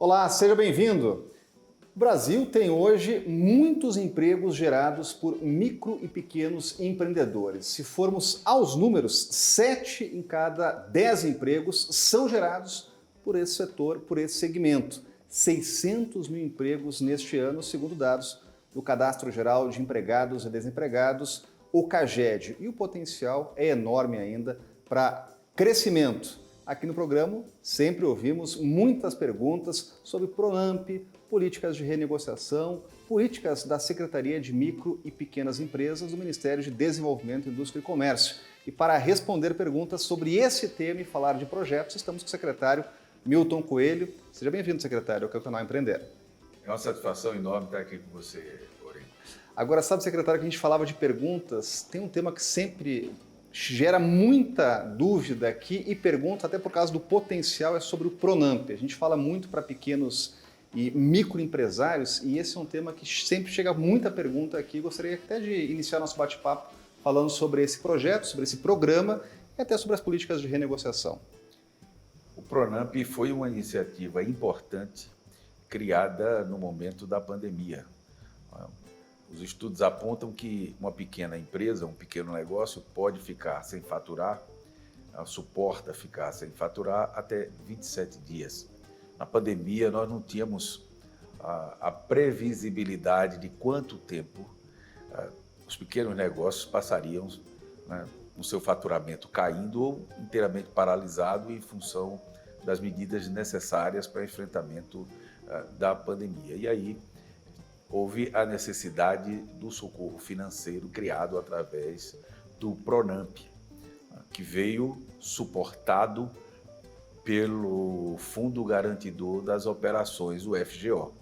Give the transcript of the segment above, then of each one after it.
Olá, seja bem-vindo! O Brasil tem hoje muitos empregos gerados por micro e pequenos empreendedores. Se formos aos números, 7 em cada 10 empregos são gerados por esse setor, por esse segmento. 600 mil empregos neste ano, segundo dados do Cadastro Geral de Empregados e Desempregados, o CAGED. E o potencial é enorme ainda para crescimento. Aqui no programa sempre ouvimos muitas perguntas sobre Pronamp, políticas de renegociação, políticas da Secretaria de Micro e Pequenas Empresas do Ministério de Desenvolvimento, Indústria e Comércio. E para responder perguntas sobre esse tema e falar de projetos, estamos com o secretário Milton Coelho. Seja bem-vindo, secretário, ao canal Empreender. É uma satisfação enorme estar aqui com você, Orem. Agora, sabe, secretário, que a gente falava de perguntas, tem um tema que sempre gera muita dúvida aqui e pergunta, até por causa do potencial, é sobre o Pronamp. A gente fala muito para pequenos e microempresários e esse é um tema que sempre chega muita pergunta aqui. Gostaria até de iniciar nosso bate-papo falando sobre esse projeto, sobre esse programa e até sobre as políticas de renegociação. O Pronamp foi uma iniciativa importante criada no momento da pandemia. Os estudos apontam que uma pequena empresa, um pequeno negócio pode ficar sem faturar, suporta ficar sem faturar até 27 dias. Na pandemia, nós não tínhamos a previsibilidade de quanto tempo os pequenos negócios passariam, né, com seu faturamento caindo ou inteiramente paralisado em função das medidas necessárias para enfrentamento da pandemia. E aí houve a necessidade do socorro financeiro criado através do Pronamp, que veio suportado pelo Fundo Garantidor das Operações, o FGO.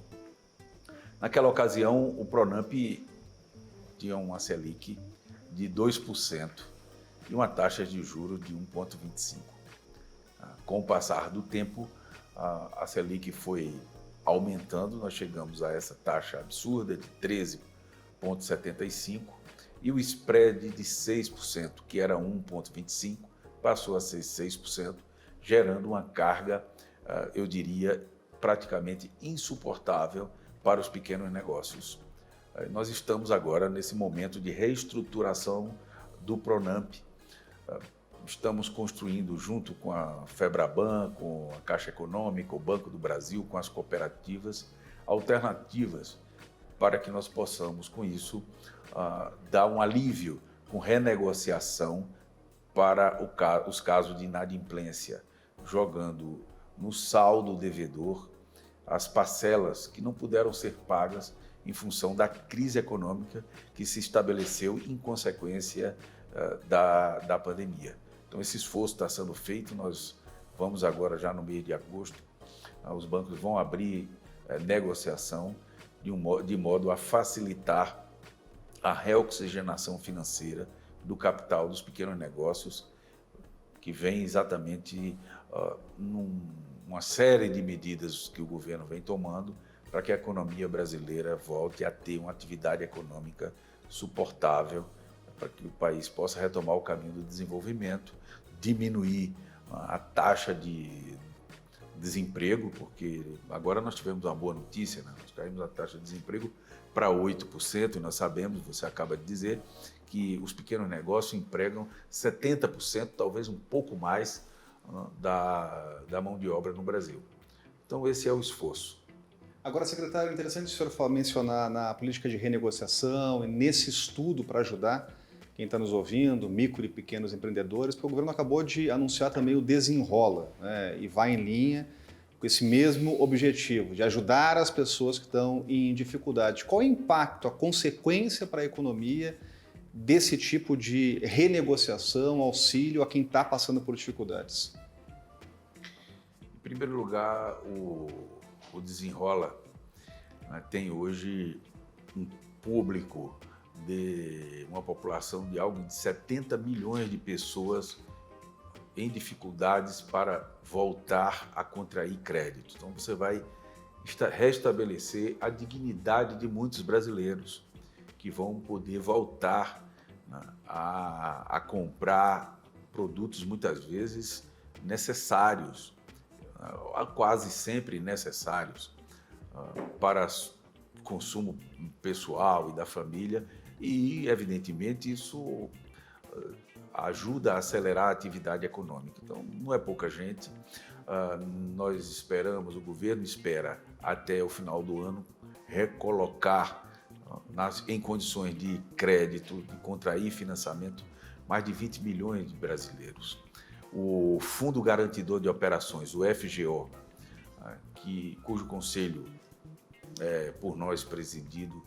Naquela ocasião, o Pronamp tinha uma Selic de 2% e uma taxa de juros de 1,25%. Com o passar do tempo, a Selic foi aumentando, nós chegamos a essa taxa absurda de 13,75% e o spread de 6%, que era 1,25%, passou a ser 6%, gerando uma carga, eu diria, praticamente insuportável para os pequenos negócios. Nós estamos agora nesse momento de reestruturação do Pronamp. Estamos construindo, junto com a Febraban, com a Caixa Econômica, o Banco do Brasil, com as cooperativas, alternativas para que nós possamos, com isso, dar um alívio com renegociação para os casos de inadimplência, jogando no saldo devedor as parcelas que não puderam ser pagas em função da crise econômica que se estabeleceu em consequência da pandemia. Então, esse esforço está sendo feito, nós vamos agora, já no mês de agosto, os bancos vão abrir negociação de modo a facilitar a reoxigenação financeira do capital dos pequenos negócios, que vem exatamente numa série de medidas que o governo vem tomando para que a economia brasileira volte a ter uma atividade econômica suportável, para que o país possa retomar o caminho do desenvolvimento, diminuir a taxa de desemprego, porque agora nós tivemos uma boa notícia, né? Nós caímos a taxa de desemprego para 8%, e nós sabemos, você acaba de dizer, que os pequenos negócios empregam 70%, talvez um pouco mais, da mão de obra no Brasil. Então, esse é o esforço. Agora, secretário, interessante o senhor mencionar na política de renegociação e nesse estudo para ajudar quem está nos ouvindo, micro e pequenos empreendedores, porque o governo acabou de anunciar também o Desenrola, né, e vai em linha com esse mesmo objetivo, de ajudar as pessoas que estão em dificuldade. Qual é o impacto, a consequência para a economia desse tipo de renegociação, auxílio a quem está passando por dificuldades? Em primeiro lugar, o Desenrola, né, tem hoje um público de uma população de algo de 70 milhões de pessoas em dificuldades para voltar a contrair crédito. Então você vai restabelecer a dignidade de muitos brasileiros que vão poder voltar, né, a comprar produtos muitas vezes necessários quase sempre necessários para consumo pessoal e da família, e, evidentemente, isso ajuda a acelerar a atividade econômica. Então, não é pouca gente. Nós esperamos, o governo espera, até o final do ano, recolocar em condições de crédito, de contrair financiamento, mais de 20 milhões de brasileiros. O Fundo Garantidor de Operações, o FGO, cujo conselho é por nós presidido,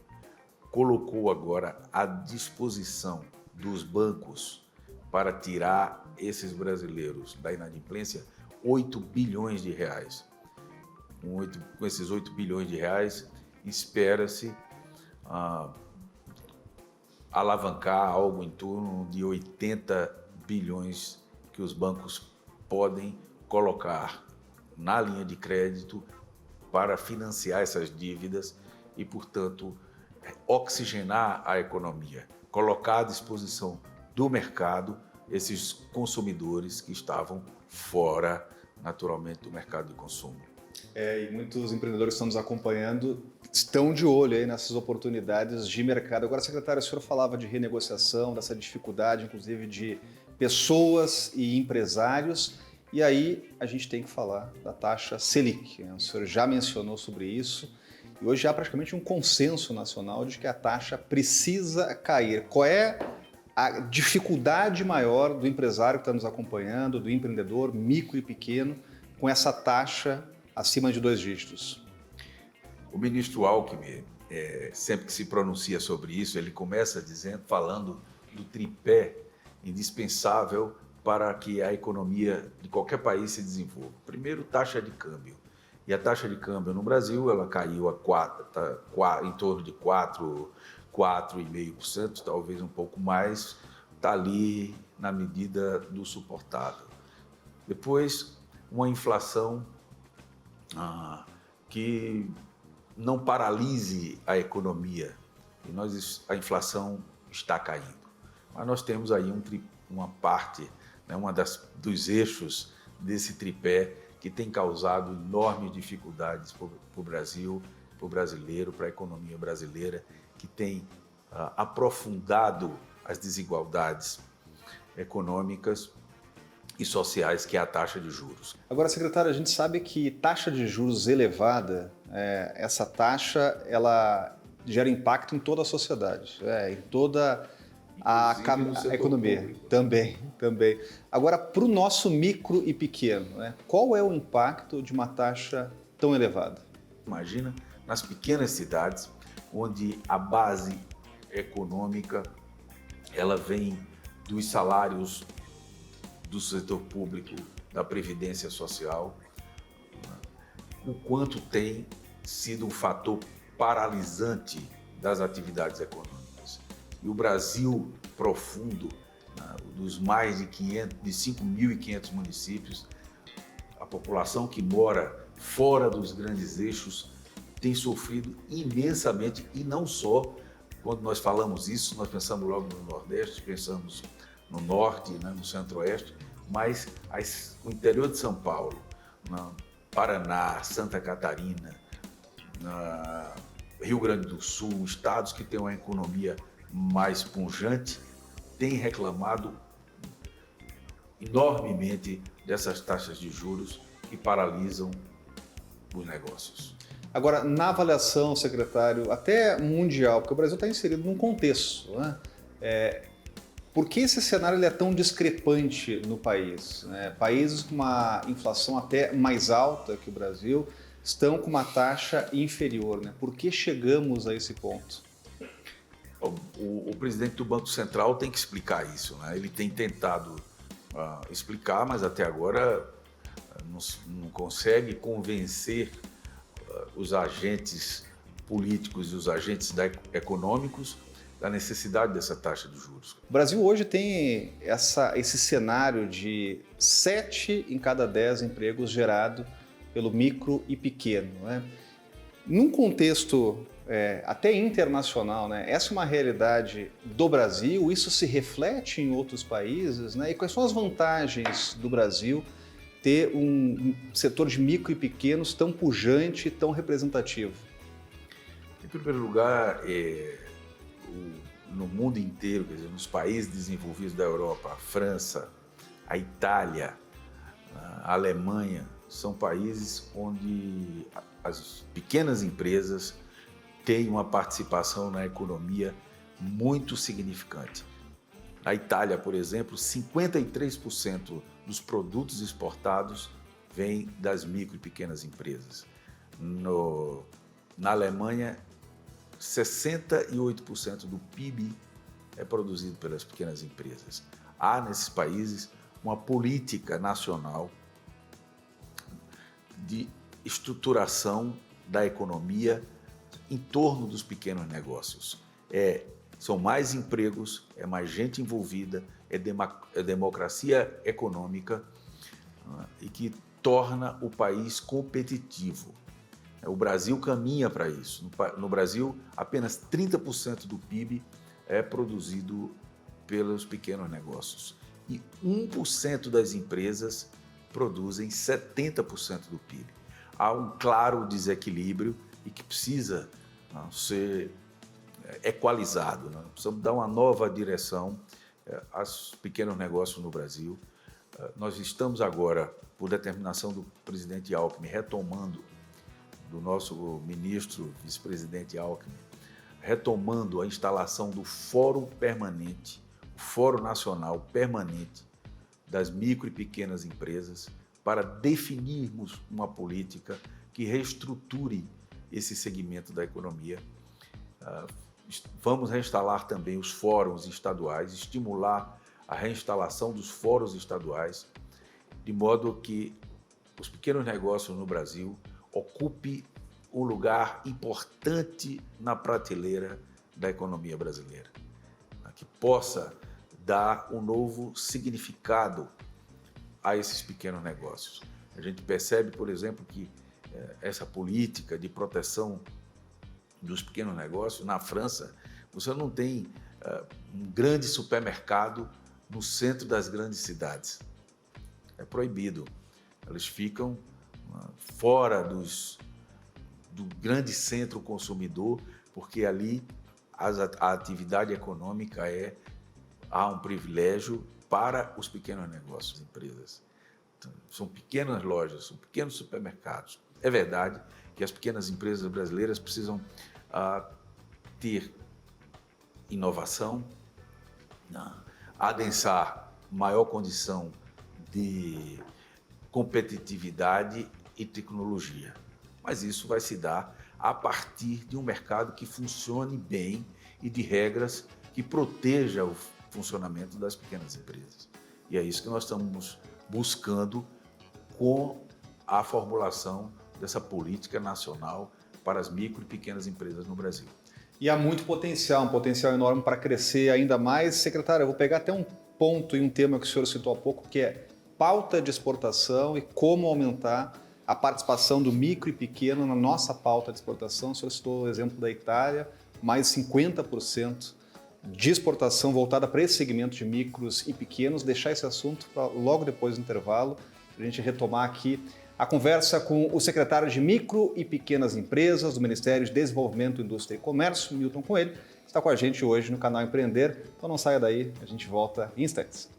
colocou agora à disposição dos bancos para tirar esses brasileiros da inadimplência 8 bilhões de reais. Com esses 8 bilhões de reais, espera-se alavancar algo em torno de 80 bilhões que os bancos podem colocar na linha de crédito para financiar essas dívidas e, portanto, oxigenar a economia, colocar à disposição do mercado esses consumidores que estavam fora, naturalmente, do mercado de consumo. E muitos empreendedores que estão nos acompanhando estão de olho aí nessas oportunidades de mercado. Agora, secretário, o senhor falava de renegociação, dessa dificuldade, inclusive, de pessoas e empresários, e aí a gente tem que falar da taxa Selic, né? O senhor já mencionou sobre isso, e hoje há praticamente um consenso nacional de que a taxa precisa cair. Qual é a dificuldade maior do empresário que está nos acompanhando, do empreendedor micro e pequeno, com essa taxa acima de 2 dígitos? O ministro Alckmin, sempre que se pronuncia sobre isso, ele começa falando do tripé indispensável para que a economia de qualquer país se desenvolva. Primeiro, taxa de câmbio. E a taxa de câmbio no Brasil, ela caiu em torno de 4,5%, talvez um pouco mais, está ali na medida do suportável. Depois, uma inflação que não paralise a economia. E a inflação está caindo. Mas nós temos aí uma parte, né, dos eixos desse tripé que tem causado enormes dificuldades para o Brasil, para o brasileiro, para a economia brasileira, que tem aprofundado as desigualdades econômicas e sociais, que é a taxa de juros. Agora, secretário, a gente sabe que taxa de juros elevada, essa taxa, ela gera impacto em toda a sociedade, em toda a economia. Público. Também. Agora, para o nosso micro e pequeno, né, qual é o impacto de uma taxa tão elevada? Imagina nas pequenas cidades, onde a base econômica ela vem dos salários do setor público, da Previdência Social, o quanto tem sido um fator paralisante das atividades econômicas. E o Brasil profundo, dos mais de 5.500 municípios, a população que mora fora dos grandes eixos tem sofrido imensamente, e não só. Quando nós falamos isso, nós pensamos logo no Nordeste, pensamos no Norte, né, no Centro-Oeste, mas o interior de São Paulo, Paraná, Santa Catarina, Rio Grande do Sul, estados que têm uma economia mais pujante, têm reclamado enormemente dessas taxas de juros que paralisam os negócios. Agora, na avaliação, secretário, até mundial, porque o Brasil está inserido num contexto, né? Por que esse cenário ele é tão discrepante no país? Países com uma inflação até mais alta que o Brasil estão com uma taxa inferior, né? Por que chegamos a esse ponto? O presidente do Banco Central tem que explicar isso, né? Ele tem tentado explicar, mas até agora não consegue convencer os agentes políticos e os agentes econômicos da necessidade dessa taxa de juros. O Brasil hoje tem esse cenário de 7 em cada 10 empregos gerado pelo micro e pequeno, né? Num contexto até internacional, né? Essa é uma realidade do Brasil, isso se reflete em outros países, né? E quais são as vantagens do Brasil ter um setor de micro e pequenos tão pujante e tão representativo? Em primeiro lugar, no mundo inteiro, quer dizer, nos países desenvolvidos da Europa, a França, a Itália, a Alemanha, são países onde as pequenas empresas têm uma participação na economia muito significante. Na Itália, por exemplo, 53% dos produtos exportados vêm das micro e pequenas empresas. Na Alemanha, 68% do PIB é produzido pelas pequenas empresas. Há nesses países uma política nacional de estruturação da economia em torno dos pequenos negócios. São mais empregos, é mais gente envolvida, é democracia econômica, e que torna o país competitivo. O Brasil caminha para isso. No Brasil, apenas 30% do PIB é produzido pelos pequenos negócios. E 1% das empresas produzem 70% do PIB. Há um claro desequilíbrio e que precisa ser equalizado. Precisamos dar uma nova direção aos pequenos negócios no Brasil. Nós estamos agora, por determinação do presidente Alckmin, retomando, do nosso ministro, vice-presidente Alckmin, retomando a instalação do Fórum Permanente, o Fórum Nacional Permanente das micro e pequenas empresas, para definirmos uma política que reestruture esse segmento da economia. Vamos reinstalar também os fóruns estaduais, estimular a reinstalação dos fóruns estaduais, de modo que os pequenos negócios no Brasil ocupem um lugar importante na prateleira da economia brasileira, que possa dar um novo significado a esses pequenos negócios. A gente percebe, por exemplo, que essa política de proteção dos pequenos negócios, na França, você não tem um grande supermercado no centro das grandes cidades. É proibido. Eles ficam fora do grande centro consumidor, porque ali a atividade econômica há um privilégio para os pequenos negócios, empresas. Então, são pequenas lojas, são pequenos supermercados. É verdade que as pequenas empresas brasileiras precisam ter inovação, adensar maior condição de competitividade e tecnologia. Mas isso vai se dar a partir de um mercado que funcione bem e de regras que proteja o funcionamento das pequenas empresas. E é isso que nós estamos buscando com a formulação dessa política nacional para as micro e pequenas empresas no Brasil. E há muito potencial, um potencial enorme para crescer ainda mais. Secretário, eu vou pegar até um ponto e um tema que o senhor citou há pouco, que é pauta de exportação e como aumentar a participação do micro e pequeno na nossa pauta de exportação. O senhor citou o exemplo da Itália, mais 50% de exportação voltada para esse segmento de micros e pequenos. Deixar esse assunto para logo depois do intervalo, para a gente retomar aqui a conversa com o secretário de Micro e Pequenas Empresas do Ministério de Desenvolvimento, Indústria e Comércio, Milton Coelho, que está com a gente hoje no canal Empreender. Então não saia daí, a gente volta em instantes.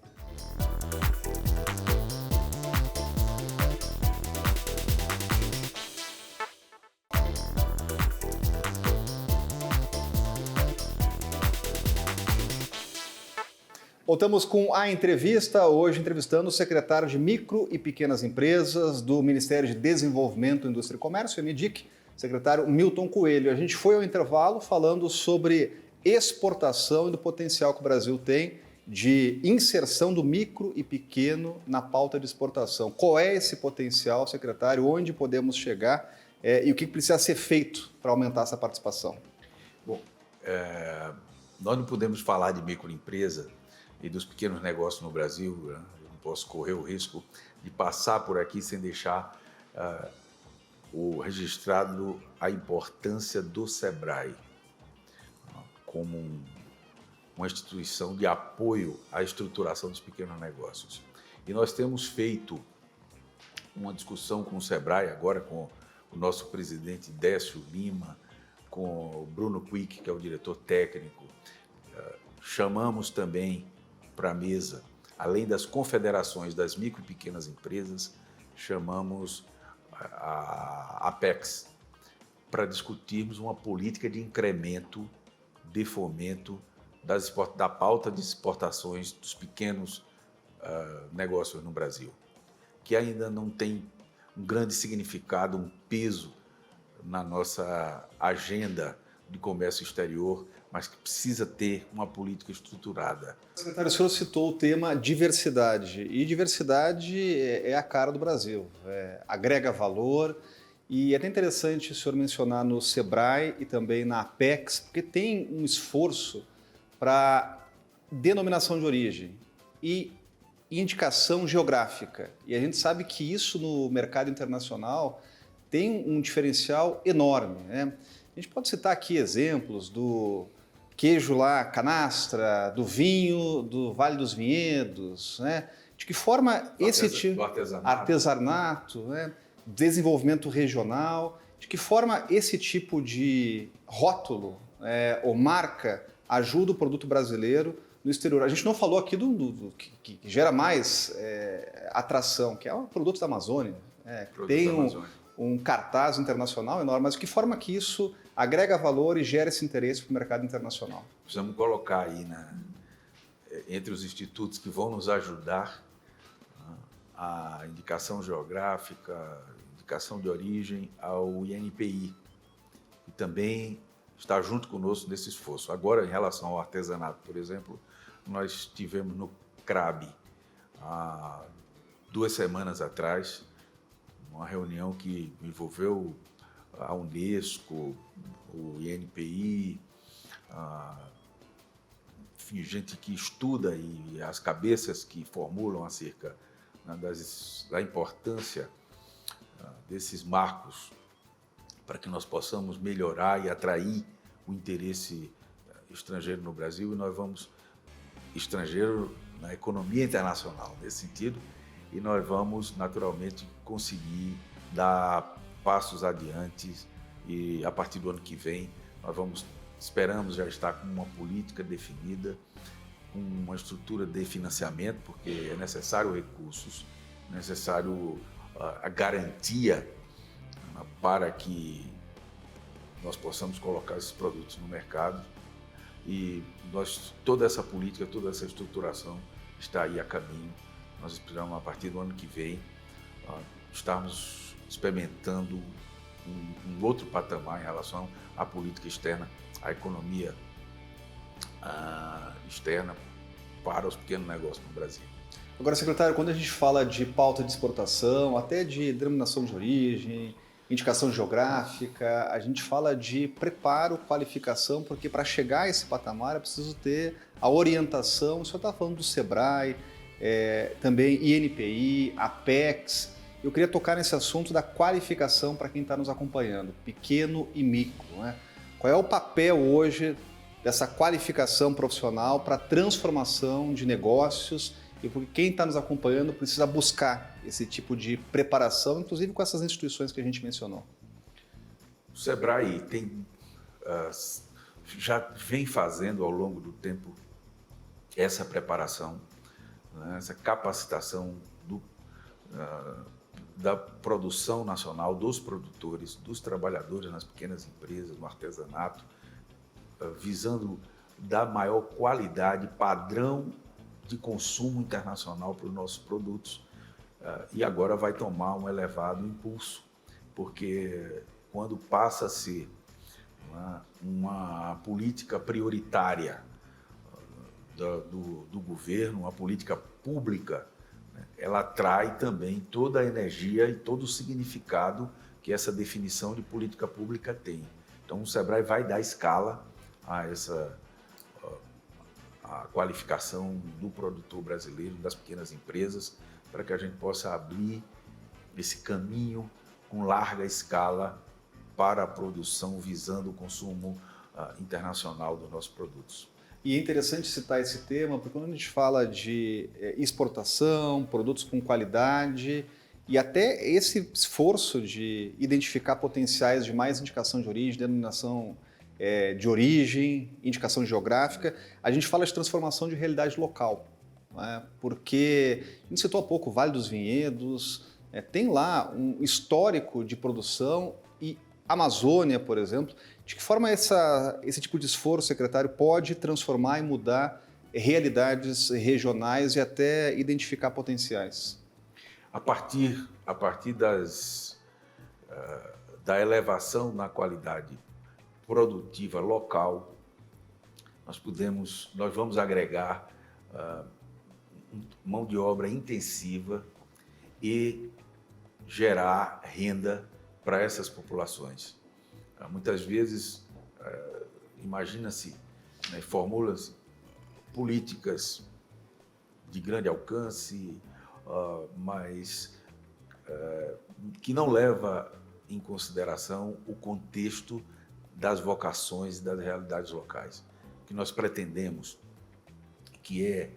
Voltamos com a entrevista, hoje entrevistando o secretário de Micro e Pequenas Empresas do Ministério de Desenvolvimento, Indústria e Comércio, MDIC, secretário Milton Coelho. A gente foi ao intervalo falando sobre exportação e do potencial que o Brasil tem de inserção do micro e pequeno na pauta de exportação. Qual é esse potencial, secretário? Onde podemos chegar e o que precisa ser feito para aumentar essa participação? Bom, nós não podemos falar de microempresa e dos pequenos negócios no Brasil. Eu não posso correr o risco de passar por aqui sem deixar registrado a importância do SEBRAE como uma instituição de apoio à estruturação dos pequenos negócios. E nós temos feito uma discussão com o Sebrae, agora com o nosso presidente Décio Lima, com o Bruno Quick, que é o diretor técnico. Chamamos também para a mesa, além das confederações das micro e pequenas empresas, chamamos a Apex para discutirmos uma política de incremento, de fomento da pauta de exportações dos pequenos negócios no Brasil, que ainda não tem um grande significado, um peso na nossa agenda de comércio exterior, mas que precisa ter uma política estruturada. Secretário, o senhor citou o tema diversidade, e diversidade é a cara do Brasil, agrega valor, e é até interessante o senhor mencionar no Sebrae e também na Apex, porque tem um esforço para denominação de origem e indicação geográfica, e a gente sabe que isso no mercado internacional tem um diferencial enorme, né? A gente pode citar aqui exemplos do queijo lá, canastra, do vinho, do Vale dos Vinhedos, né? De que forma esse tipo de artesanato, né? Desenvolvimento regional, de que forma esse tipo de rótulo ou marca ajuda o produto brasileiro no exterior. A gente não falou aqui do que gera mais atração, que é o produto da Amazônia, que tem um cartaz internacional enorme, mas de que forma que isso agrega valor e gera esse interesse para o mercado internacional? Precisamos colocar aí entre os institutos que vão nos ajudar a indicação geográfica, indicação de origem, ao INPI, e também está junto conosco nesse esforço. Agora, em relação ao artesanato, por exemplo, nós tivemos no CRAB, há 2 semanas atrás, uma reunião que envolveu a Unesco, o INPI, enfim, gente que estuda e as cabeças que formulam acerca da importância desses marcos para que nós possamos melhorar e atrair o interesse estrangeiro no Brasil, e nós vamos estrangeiro na economia internacional nesse sentido, e nós vamos naturalmente conseguir dar passos adiante, e a partir do ano que vem esperamos já estar com uma política definida, com uma estrutura de financiamento, porque é necessário recursos, necessário a garantia para que nós possamos colocar esses produtos no mercado, e toda essa política, toda essa estruturação está aí a caminho. Nós esperamos, a partir do ano que vem, estarmos experimentando um outro patamar em relação à política externa, à economia externa para os pequenos negócios no Brasil. Agora, secretário, quando a gente fala de pauta de exportação, até de denominação de origem, indicação geográfica, a gente fala de preparo, qualificação, porque para chegar a esse patamar é preciso ter a orientação. O senhor está falando do Sebrae, também INPI, Apex. Eu queria tocar nesse assunto da qualificação para quem está nos acompanhando, pequeno e micro, né? Qual é o papel hoje dessa qualificação profissional para a transformação de negócios, e porque quem está nos acompanhando precisa buscar esse tipo de preparação, inclusive com essas instituições que a gente mencionou? O Sebrae já vem fazendo ao longo do tempo essa preparação, né, essa capacitação da produção nacional, dos produtores, dos trabalhadores nas pequenas empresas, no artesanato, visando dar maior qualidade, padrão de consumo internacional para os nossos produtos. E agora vai tomar um elevado impulso, porque quando passa a ser uma política prioritária do governo, uma política pública, ela atrai também toda a energia e todo o significado que essa definição de política pública tem. Então o Sebrae vai dar escala a a qualificação do produtor brasileiro, das pequenas empresas, para que a gente possa abrir esse caminho com larga escala para a produção, visando o consumo internacional dos nossos produtos. E é interessante citar esse tema, porque quando a gente fala de exportação, produtos com qualidade, E até esse esforço de identificar potenciais de mais indicação de origem, denominação de origem, indicação geográfica, a gente fala de transformação de realidade local, né? Porque, a gente citou há pouco o Vale dos Vinhedos, tem lá um histórico de produção e Amazônia, por exemplo. De que forma esse tipo de esforço, secretário, pode transformar e mudar realidades regionais e até identificar potenciais? A partir da elevação na qualidade produtiva local, nós vamos agregar mão de obra intensiva e gerar renda para essas populações. Muitas vezes, imagina-se, né, formula-se políticas de grande alcance, mas que não leva em consideração o contexto das vocações e das realidades locais. O que nós pretendemos, que é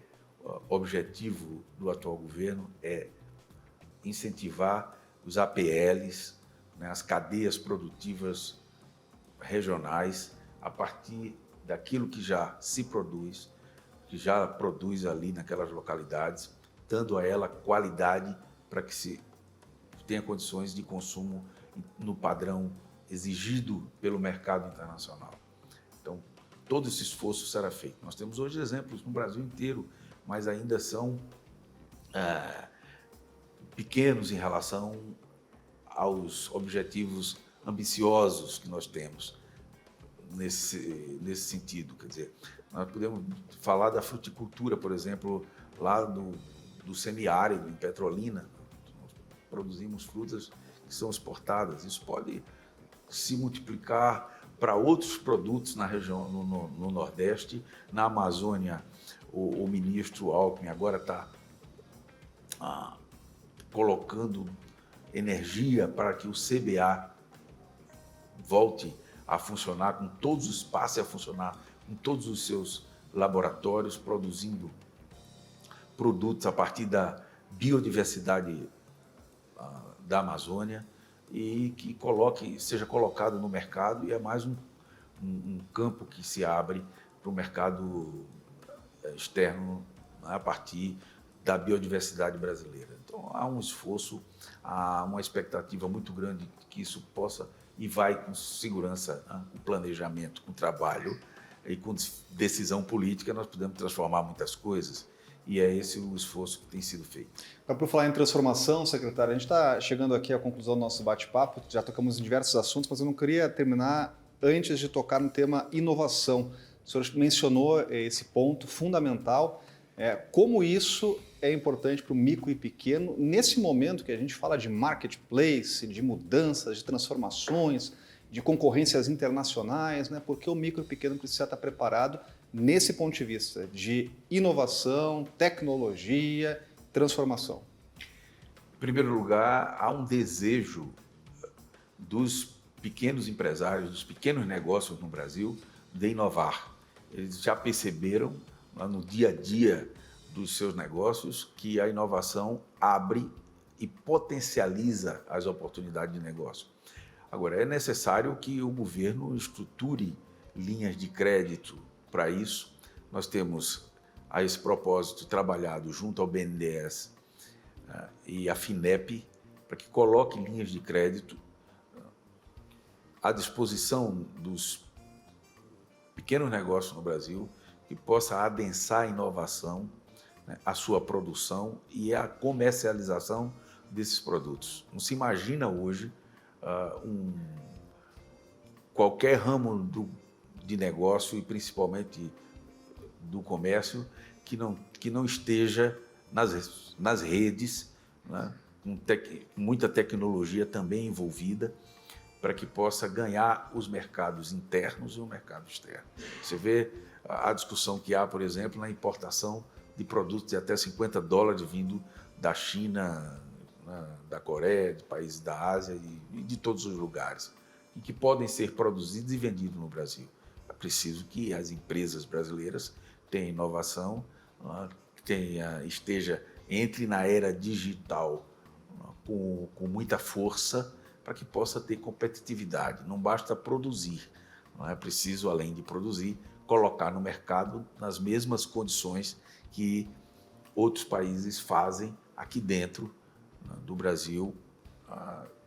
objetivo do atual governo, é incentivar os APLs, né, as cadeias produtivas regionais, a partir daquilo que já se produz, que já produz ali naquelas localidades, dando a ela qualidade para que se tenha condições de consumo no padrão exigido pelo mercado internacional. Então, todo esse esforço será feito. Nós temos hoje exemplos no Brasil inteiro, mas ainda são pequenos em relação aos objetivos ambiciosos que nós temos nesse sentido. Quer dizer, nós podemos falar da fruticultura, por exemplo, lá do semiárido, em Petrolina. Nós produzimos frutas que são exportadas. Isso pode se multiplicar para outros produtos na região, no Nordeste. Na Amazônia, o ministro Alckmin agora está colocando energia para que o CBA volte a funcionar com todos os passe a funcionar com todos os seus laboratórios, produzindo produtos a partir da biodiversidade da Amazônia e que seja colocado no mercado, e é mais um campo que se abre para o mercado externo, né, a partir da biodiversidade brasileira. Então, há um esforço, há uma expectativa muito grande que isso possa e vai com segurança, né, com planejamento, com trabalho e com decisão política, nós podemos transformar muitas coisas. E é esse o esforço que tem sido feito. Para falar em transformação, secretário, a gente está chegando aqui à conclusão do nosso bate-papo, já tocamos em diversos assuntos, mas eu não queria terminar antes de tocar no tema inovação. O senhor mencionou esse ponto fundamental, como isso é importante para o micro e pequeno, nesse momento que a gente fala de marketplace, de mudanças, de transformações, de concorrências internacionais, né? Porque o micro e pequeno precisa estar preparado nesse ponto de vista de inovação, tecnologia, transformação. Em primeiro lugar, há um desejo dos pequenos empresários, dos pequenos negócios no Brasil, de inovar. Eles já perceberam no dia a dia dos seus negócios que a inovação abre e potencializa as oportunidades de negócio. Agora, é necessário que o governo estruture linhas de crédito para isso. Nós temos, a esse propósito, trabalhado junto ao BNDES e à FINEP para que coloque linhas de crédito à disposição dos pequenos negócios no Brasil, que possa adensar a inovação, né, a sua produção e a comercialização desses produtos. Não se imagina hoje qualquer ramo de negócio e principalmente do comércio que não esteja nas redes, né, com muita tecnologia também envolvida, para que possa ganhar os mercados internos e o mercado externo. Você vê a discussão que há, por exemplo, na importação de produtos de até $50 vindo da China, da Coreia, de países da Ásia e de todos os lugares, e que podem ser produzidos e vendidos no Brasil. É preciso que as empresas brasileiras tenham inovação, entre na era digital com muita força para que possa ter competitividade. Não basta produzir, não é preciso, além de produzir, colocar no mercado nas mesmas condições que outros países fazem aqui dentro, né, do Brasil,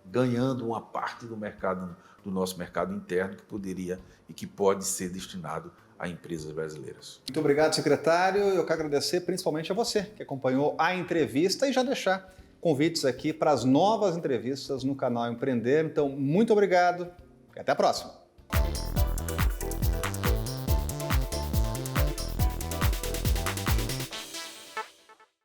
ganhando uma parte do mercado, do nosso mercado interno, que poderia e que pode ser destinado a empresas brasileiras. Muito obrigado, secretário. Eu quero agradecer principalmente a você que acompanhou a entrevista e já deixar convites aqui para as novas entrevistas no canal Empreender. Então, muito obrigado e até a próxima.